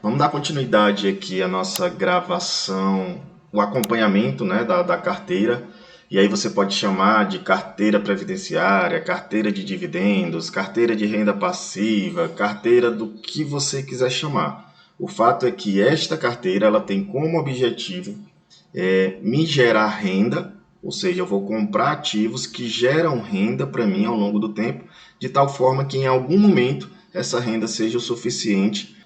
Vamos dar continuidade aqui à nossa gravação, o acompanhamento, né, da carteira. E aí você pode chamar de carteira previdenciária, carteira de dividendos, carteira de renda passiva, carteira do que você quiser chamar. O fato é que esta carteira ela tem como objetivo me gerar renda, ou seja, eu vou comprar ativos que geram renda para mim ao longo do tempo, de tal forma que em algum momento essa renda seja o suficiente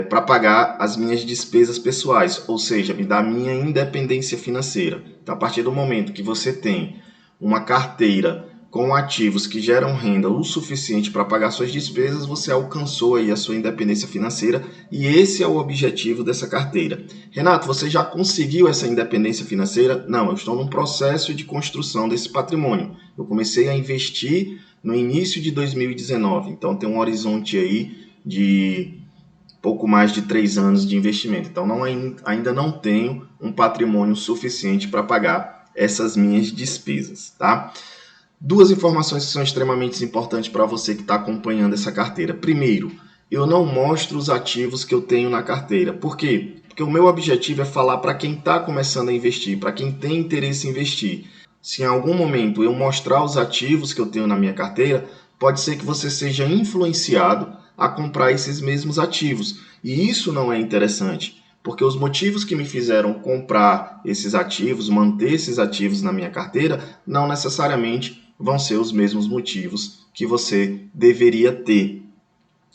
para pagar as minhas despesas pessoais, ou seja, me dar minha independência financeira. Então, a partir do momento que você tem uma carteira com ativos que geram renda o suficiente para pagar suas despesas, você alcançou aí a sua independência financeira e esse é o objetivo dessa carteira. Renato, você já conseguiu essa independência financeira? Não, eu estou num processo de construção desse patrimônio. Eu comecei a investir no início de 2019, então tem um horizonte aí de pouco mais de 3 anos de investimento. Então ainda não tenho um patrimônio suficiente para pagar essas minhas despesas, tá? Duas informações que são extremamente importantes para você que está acompanhando essa carteira. Primeiro, eu não mostro os ativos que eu tenho na carteira. Por quê? Porque o meu objetivo é falar para quem está começando a investir, para quem tem interesse em investir. Se em algum momento eu mostrar os ativos que eu tenho na minha carteira, pode ser que você seja influenciado a comprar esses mesmos ativos. E isso não é interessante, porque os motivos que me fizeram comprar esses ativos, manter esses ativos na minha carteira, não necessariamente vão ser os mesmos motivos que você deveria ter.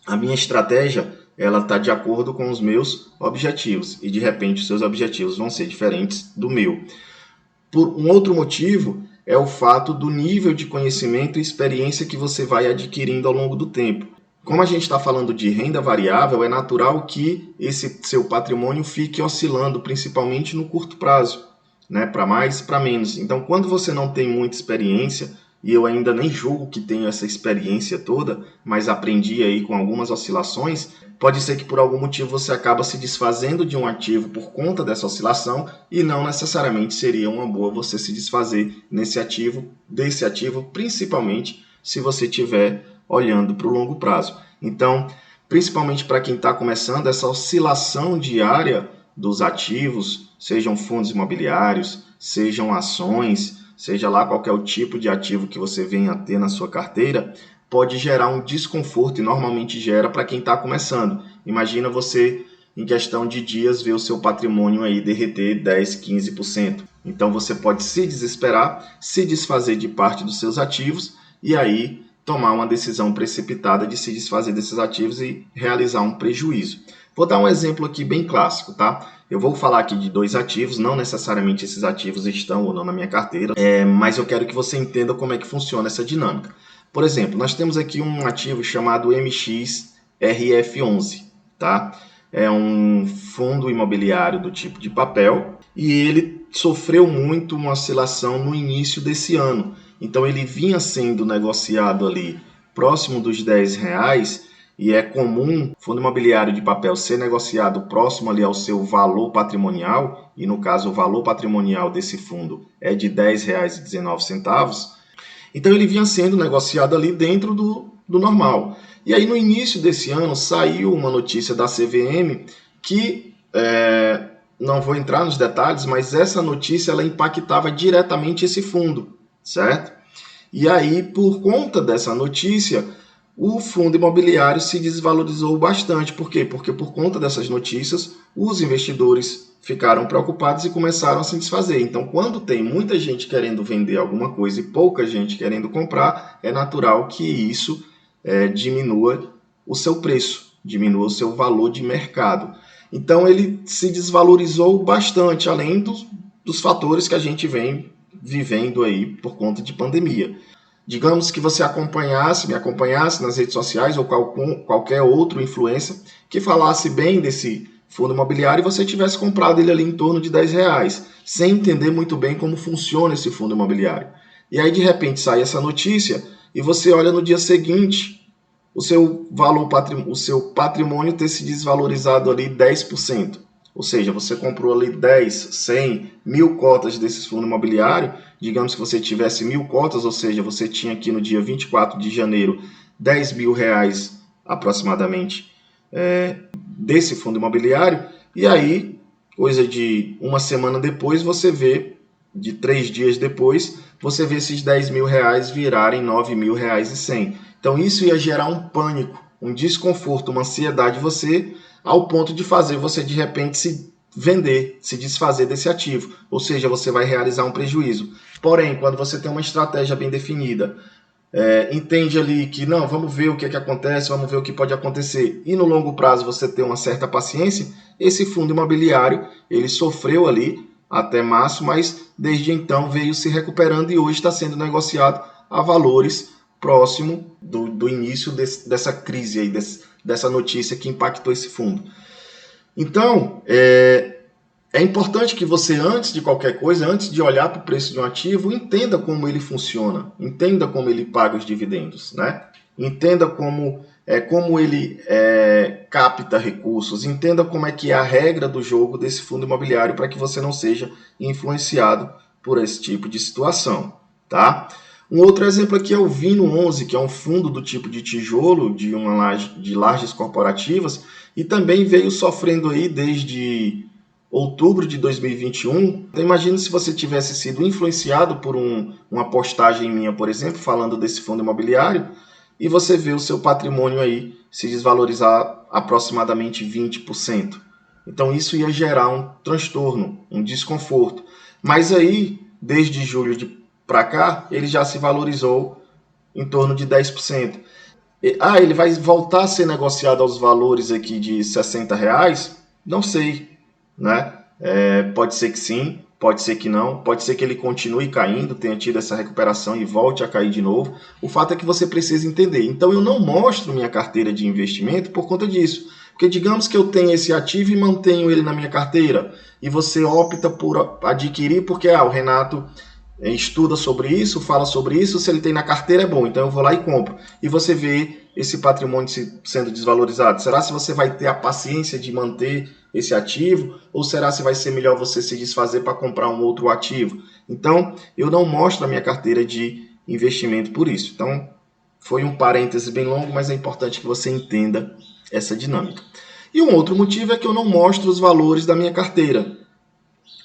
A minha estratégia, ela está de acordo com os meus objetivos e de repente os seus objetivos vão ser diferentes do meu. Por um outro motivo é o fato do nível de conhecimento e experiência que você vai adquirindo ao longo do tempo. Como a gente está falando de renda variável, é natural que esse seu patrimônio fique oscilando, principalmente no curto prazo, né? Para mais, para menos. Então, quando você não tem muita experiência, e eu ainda nem julgo que tenho essa experiência toda, mas aprendi aí com algumas oscilações, pode ser que por algum motivo você acaba se desfazendo de um ativo por conta dessa oscilação e não necessariamente seria uma boa você se desfazer desse ativo, principalmente se você tiver olhando para o longo prazo. Então, principalmente para quem está começando, essa oscilação diária dos ativos, sejam fundos imobiliários, sejam ações, seja lá qual é o tipo de ativo que você venha a ter na sua carteira, pode gerar um desconforto e normalmente gera para quem está começando. Imagina você, em questão de dias, ver o seu patrimônio aí derreter 10, 15%. Então você pode se desesperar, se desfazer de parte dos seus ativos e aí tomar uma decisão precipitada de se desfazer desses ativos e realizar um prejuízo. Vou dar um exemplo aqui bem clássico, tá? Eu vou falar aqui de 2 ativos, não necessariamente esses ativos estão ou não na minha carteira, mas eu quero que você entenda como é que funciona essa dinâmica. Por exemplo, nós temos aqui um ativo chamado MXRF11, tá? É um fundo imobiliário do tipo de papel e ele sofreu muito uma oscilação no início desse ano. Então ele vinha sendo negociado ali próximo dos R$ 10 e é comum fundo imobiliário de papel ser negociado próximo ali ao seu valor patrimonial, e no caso o valor patrimonial desse fundo é de R$ 10,19. Então ele vinha sendo negociado ali dentro do normal. E aí no início desse ano saiu uma notícia da CVM que, não vou entrar nos detalhes, mas essa notícia ela impactava diretamente esse fundo, certo? E aí, por conta dessa notícia, o fundo imobiliário se desvalorizou bastante. Por quê? Porque por conta dessas notícias, os investidores ficaram preocupados e começaram a se desfazer. Então, quando tem muita gente querendo vender alguma coisa e pouca gente querendo comprar, é natural que isso diminua o seu preço, diminua o seu valor de mercado. Então, ele se desvalorizou bastante, além dos fatores que a gente vem vivendo aí por conta de pandemia. Digamos que você me acompanhasse nas redes sociais ou qualquer outro influencer que falasse bem desse fundo imobiliário e você tivesse comprado ele ali em torno de R$ 10, sem entender muito bem como funciona esse fundo imobiliário. E aí de repente sai essa notícia e você olha no dia seguinte o seu patrimônio ter se desvalorizado ali 10%. Ou seja, você comprou ali 10, 100, 1000 cotas desse fundo imobiliário, digamos que você tivesse 1000 cotas, ou seja, você tinha aqui no dia 24 de janeiro R$ 10.000 aproximadamente desse fundo imobiliário, e aí, coisa de uma semana depois, você vê, de 3 dias depois, você vê esses 10 mil reais virarem 9 mil reais e 100. Então isso ia gerar um pânico, um desconforto, uma ansiedade em você, ao ponto de fazer você de repente se vender, se desfazer desse ativo, ou seja, você vai realizar um prejuízo. Porém, quando você tem uma estratégia bem definida, entende ali que não, vamos ver o que acontece, vamos ver o que pode acontecer, e no longo prazo você ter uma certa paciência, esse fundo imobiliário, ele sofreu ali até março, mas desde então veio se recuperando e hoje está sendo negociado a valores próximo do início dessa crise aí, dessa notícia que impactou esse fundo. Então, é importante que você, antes de qualquer coisa, antes de olhar para o preço de um ativo, entenda como ele funciona, entenda como ele paga os dividendos, né? Entenda como ele capta recursos, entenda como é que é a regra do jogo desse fundo imobiliário para que você não seja influenciado por esse tipo de situação, tá? Um outro exemplo aqui é o Vino 11, que é um fundo do tipo de tijolo, de lajes corporativas, e também veio sofrendo aí desde outubro de 2021. Então imagine se você tivesse sido influenciado por uma postagem minha, por exemplo, falando desse fundo imobiliário, e você vê o seu patrimônio aí se desvalorizar aproximadamente 20%. Então isso ia gerar um transtorno, um desconforto. Mas aí, desde julho para cá, ele já se valorizou em torno de 10%. Ele vai voltar a ser negociado aos valores aqui de R$60? Não sei, né? Pode ser que sim, pode ser que não, pode ser que ele continue caindo, tenha tido essa recuperação e volte a cair de novo. O fato é que você precisa entender. Então eu não mostro minha carteira de investimento por conta disso. Porque digamos que eu tenho esse ativo e mantenho ele na minha carteira, e você opta por adquirir porque o Renato estuda sobre isso, fala sobre isso, se ele tem na carteira é bom, então eu vou lá e compro. E você vê esse patrimônio sendo desvalorizado. Será se você vai ter a paciência de manter esse ativo, ou será se vai ser melhor você se desfazer para comprar um outro ativo? Então, eu não mostro a minha carteira de investimento por isso. Então, foi um parêntese bem longo, mas é importante que você entenda essa dinâmica. E um outro motivo é que eu não mostro os valores da minha carteira,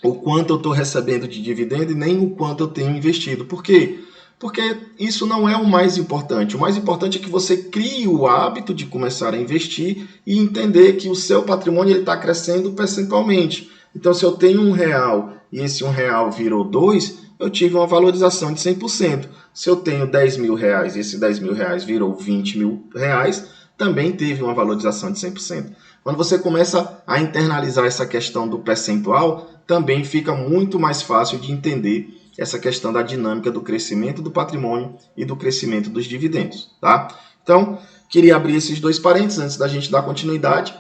o quanto eu estou recebendo de dividendo e nem o quanto eu tenho investido. Por quê? Porque isso não é o mais importante. O mais importante é que você crie o hábito de começar a investir e entender que o seu patrimônio está crescendo percentualmente. Então, se eu tenho R$1 e esse R$1 virou 2, eu tive uma valorização de 100%. Se eu tenho 10 mil reais e esse 10 mil reais virou 20 mil reais, também teve uma valorização de 100%. Quando você começa a internalizar essa questão do percentual, também fica muito mais fácil de entender essa questão da dinâmica do crescimento do patrimônio e do crescimento dos dividendos, tá? Então, queria abrir esses dois parênteses antes da gente dar continuidade.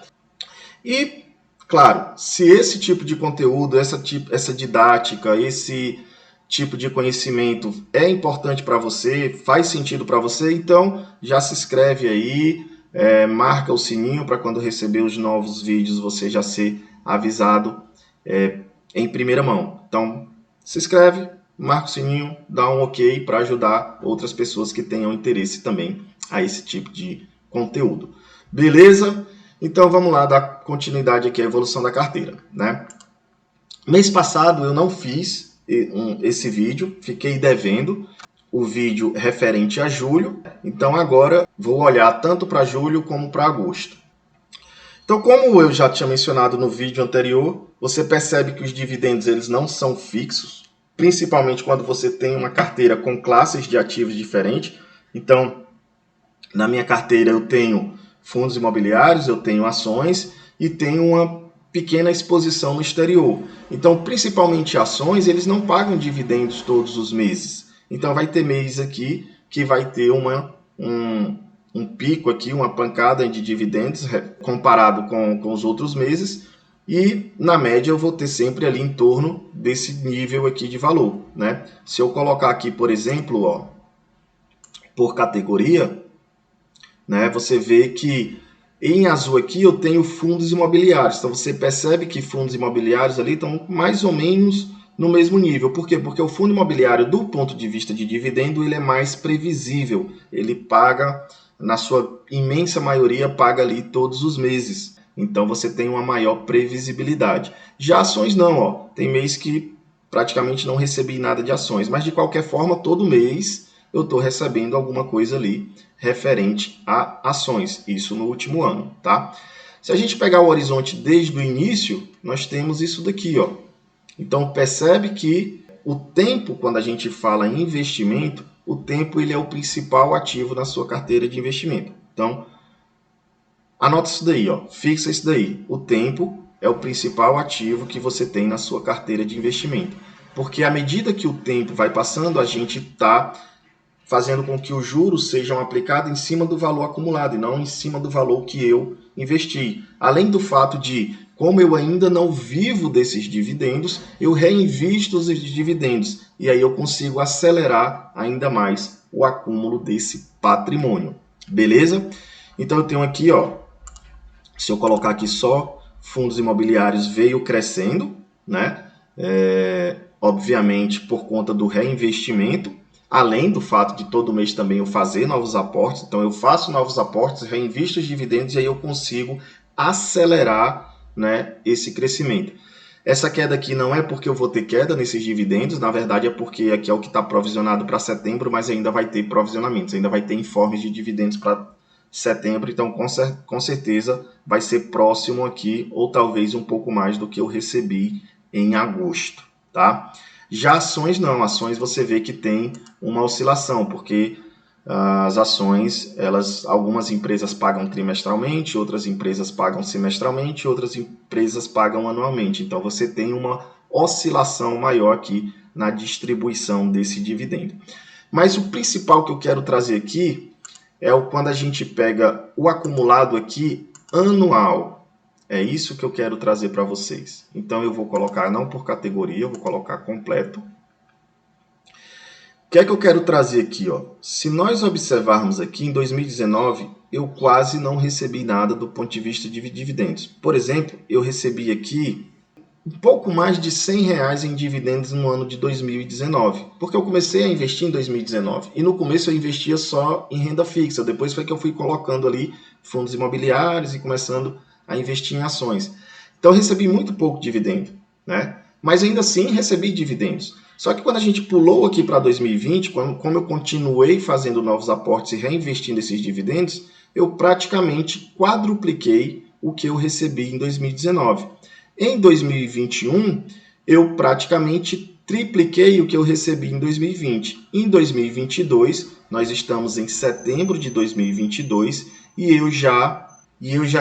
E, claro, se esse tipo de conteúdo, essa didática, esse tipo de conhecimento é importante para você, faz sentido para você, então já se inscreve aí, marca o sininho para quando receber os novos vídeos você já ser avisado em primeira mão. Então, se inscreve, marca o sininho, dá um ok para ajudar outras pessoas que tenham interesse também a esse tipo de conteúdo. Beleza? Então, vamos lá dar continuidade aqui à evolução da carteira, né? Mês passado eu não fiz esse vídeo, fiquei devendo o vídeo referente a julho, então agora vou olhar tanto para julho como para agosto. Então, como eu já tinha mencionado no vídeo anterior, você percebe que os dividendos eles não são fixos, principalmente quando você tem uma carteira com classes de ativos diferentes. Então, na minha carteira eu tenho fundos imobiliários, eu tenho ações e tenho uma pequena exposição no exterior. Então, principalmente ações, eles não pagam dividendos todos os meses. Então, vai ter mês aqui que vai ter um pico aqui, uma pancada de dividendos comparado com os outros meses, e na média eu vou ter sempre ali em torno desse nível aqui de valor, né? Se eu colocar aqui, por exemplo, por categoria, né, você vê que em azul aqui eu tenho fundos imobiliários. Então você percebe que fundos imobiliários ali estão mais ou menos no mesmo nível. Por quê? Porque o fundo imobiliário, do ponto de vista de dividendo, ele é mais previsível. Ele paga, na sua imensa maioria, paga ali todos os meses. Então você tem uma maior previsibilidade. Já ações não, ó. Tem mês que praticamente não recebi nada de ações, mas de qualquer forma, todo mês eu estou recebendo alguma coisa ali referente a ações, isso no último ano, tá? Se a gente pegar o horizonte desde o início, nós temos isso daqui, ó. Então percebe que o tempo, quando a gente fala em investimento, o tempo ele é o principal ativo na sua carteira de investimento. Então, anota isso daí, ó. Fixa isso daí. O tempo é o principal ativo que você tem na sua carteira de investimento. Porque à medida que o tempo vai passando, a gente está fazendo com que os juros sejam aplicados em cima do valor acumulado e não em cima do valor que eu investi. Além do fato de, como eu ainda não vivo desses dividendos, eu reinvisto os dividendos e aí eu consigo acelerar ainda mais o acúmulo desse patrimônio. Beleza? Então eu tenho aqui, ó, se eu colocar aqui só fundos imobiliários veio crescendo, né? Obviamente por conta do reinvestimento, além do fato de todo mês também eu fazer novos aportes. Então eu faço novos aportes, reinvisto os dividendos e aí eu consigo acelerar, né, esse crescimento. Essa queda aqui não é porque eu vou ter queda nesses dividendos, na verdade é porque aqui é o que está provisionado para setembro, mas ainda vai ter provisionamentos, ainda vai ter informes de dividendos para setembro, então com certeza vai ser próximo aqui, ou talvez um pouco mais do que eu recebi em agosto, tá? Já ações não, ações você vê que tem uma oscilação, porque as ações, algumas empresas pagam trimestralmente, outras empresas pagam semestralmente, outras empresas pagam anualmente. Então você tem uma oscilação maior aqui na distribuição desse dividendo. Mas o principal que eu quero trazer aqui é quando a gente pega o acumulado aqui anual. É isso que eu quero trazer para vocês. Então eu vou colocar não por categoria, eu vou colocar completo. O que é que eu quero trazer aqui, ó? Se nós observarmos aqui, em 2019, eu quase não recebi nada do ponto de vista de dividendos. Por exemplo, eu recebi aqui um pouco mais de R$100 em dividendos no ano de 2019, porque eu comecei a investir em 2019. E no começo eu investia só em renda fixa, depois foi que eu fui colocando ali fundos imobiliários e começando a investir em ações. Então eu recebi muito pouco dividendo, né? Mas ainda assim recebi dividendos. Só que quando a gente pulou aqui para 2020, como eu continuei fazendo novos aportes e reinvestindo esses dividendos, eu praticamente quadrupliquei o que eu recebi em 2019. Em 2021, eu praticamente tripliquei o que eu recebi em 2020. Em 2022, nós estamos em setembro de 2022 e eu já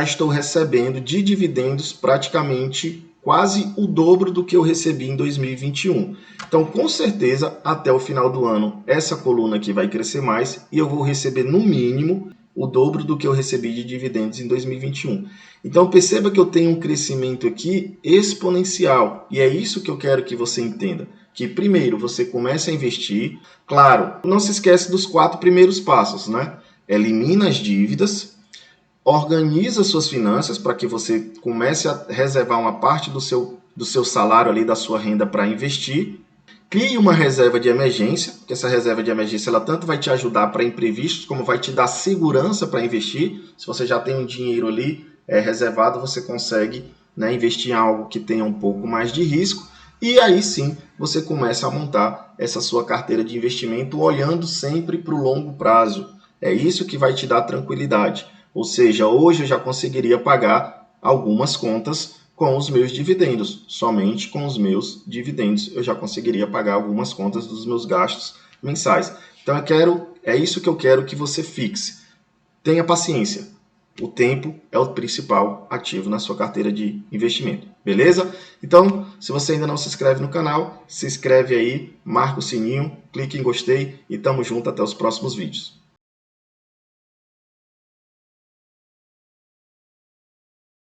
estou recebendo de dividendos praticamente quase o dobro do que eu recebi em 2021. Então, com certeza, até o final do ano, essa coluna aqui vai crescer mais e eu vou receber, no mínimo, o dobro do que eu recebi de dividendos em 2021. Então, perceba que eu tenho um crescimento aqui exponencial. E é isso que eu quero que você entenda. Que, primeiro, você comece a investir. Claro, não se esquece dos 4 primeiros passos, né? Elimina as dívidas, organiza suas finanças para que você comece a reservar uma parte do seu salário ali, da sua renda para investir. Crie uma reserva de emergência, porque essa reserva de emergência ela tanto vai te ajudar para imprevistos, como vai te dar segurança para investir. Se você já tem um dinheiro ali reservado, você consegue, né, investir em algo que tenha um pouco mais de risco. E aí sim, você começa a montar essa sua carteira de investimento olhando sempre para o longo prazo. É isso que vai te dar tranquilidade. Ou seja, hoje eu já conseguiria pagar algumas contas com os meus dividendos. Somente com os meus dividendos eu já conseguiria pagar algumas contas dos meus gastos mensais. Então é isso que eu quero que você fixe. Tenha paciência. O tempo é o principal ativo na sua carteira de investimento. Beleza? Então, se você ainda não se inscreve no canal, se inscreve aí, marca o sininho, clique em gostei e tamo junto até os próximos vídeos.